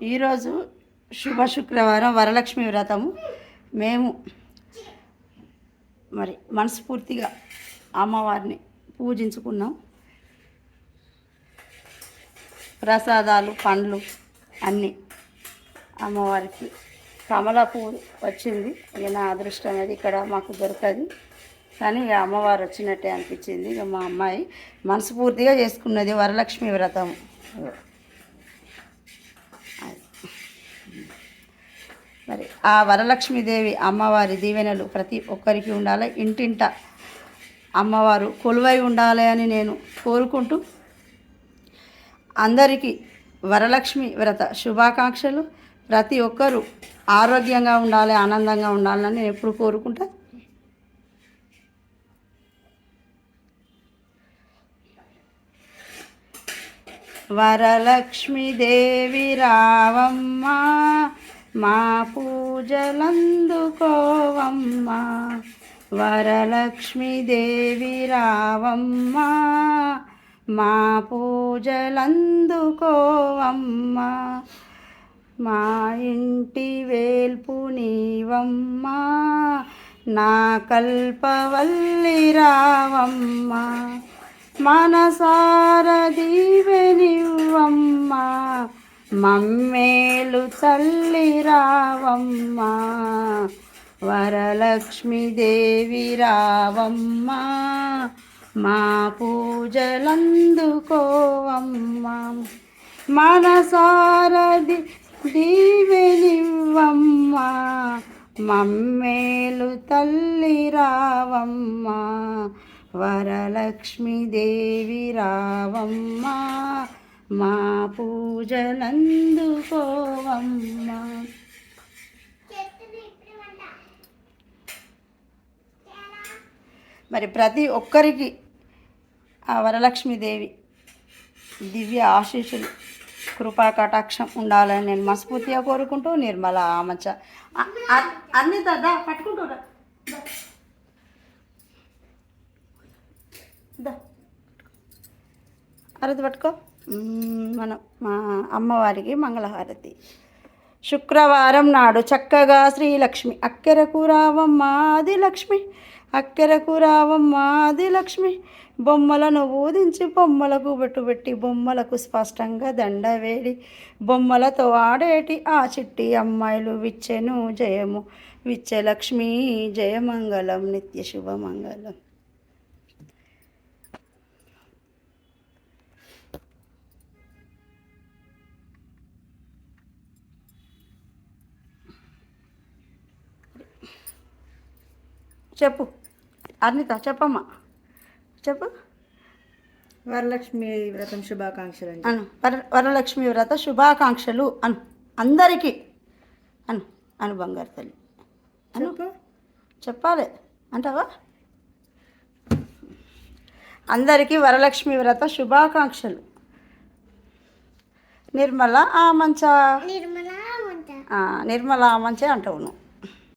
ఈరోజు శుభ శుక్రవారం వరలక్ష్మి వ్రతము. మేము మరి మనస్ఫూర్తిగా అమ్మవారిని పూజించుకున్నాం. ప్రసాదాలు, పండ్లు అన్నీ అమ్మవారికి. కమల పువ్వు వచ్చింది. ఇక నా అదృష్టం అది ఇక్కడ మాకు దొరకదు, కానీ ఇక అమ్మవారు వచ్చినట్టే అనిపించింది. ఇక మా అమ్మాయి మనస్ఫూర్తిగా చేసుకున్నది వరలక్ష్మి వ్రతం. మరి ఆ వరలక్ష్మీదేవి అమ్మవారి దీవెనలు ప్రతి ఒక్కరికి ఉండాలి. ఇంటింట అమ్మవారు కొలువై ఉండాలి అని నేను కోరుకుంటూ అందరికీ వరలక్ష్మి వ్రత శుభాకాంక్షలు. ప్రతి ఒక్కరూ ఆరోగ్యంగా ఉండాలి, ఆనందంగా ఉండాలని నేను ఎప్పుడు కోరుకుంటా. వరలక్ష్మీదేవి రావమ్మ, మా పూజలందుకోవమ్మ. వరలక్ష్మీదేవి రావమ్మ, మా పూజలందుకోవమ్మ. మా ఇంటి వేల్పు నీవమ్మ, నా కల్పవల్లి రావమ్మ. మనసార దీవెనివ్వమ్మ, మమ్మేలు తల్లి రావమ్మ. వరలక్ష్మీదేవి రావమ్మ, మా పూజలందుకోవమ్మ. మనసార దీవెనివ్వమ్మ, మమ్మేలు తల్లి రావమ్మ. వరలక్ష్మీదేవి రావమ్మ, మా పూజలందుకోవమ్మ. మరి ప్రతి ఒక్కరికి ఆ వరలక్ష్మీదేవి దివ్య ఆశీస్సులు, కృపా కటాక్షం ఉండాలని నేను మనస్ఫూర్తిగా కోరుకుంటూ నిర్మల ఆమచ అన్ని దా పట్టుకుంటూ హారతి పట్టుకో. మనం మా అమ్మవారికి మంగళహారతి. శుక్రవారం నాడు చక్కగా శ్రీలక్ష్మి అక్కెరకు రావమ్మ ఆదిలక్ష్మి, అక్కెరకు రావమ్మ ఆదిలక్ష్మి. బొమ్మలను ఊదించి బొమ్మలకు బొట్టుబెట్టి బొమ్మలకు స్పష్టంగా దండ వేడి, బొమ్మలతో ఆడేటి ఆ చిట్టి అమ్మాయిలు విచ్చెను జయము. విచ్చలక్ష్మి జయమంగళం, నిత్య శుభమంగళం. చెప్పు అర్నిత, చెప్పమ్మా చెప్పు. వరలక్ష్మి వ్రతం శుభాకాంక్షలు అను. వరలక్ష్మి వ్రత శుభాకాంక్షలు అను అందరికీ. అను అను బంగారు తల్లి అను. చెప్పాలి అంటావా? అందరికీ వరలక్ష్మి వ్రత శుభాకాంక్షలు. నిర్మల ఆమంచ, నిర్మల ఆమంచే అంటావు నువ్వు.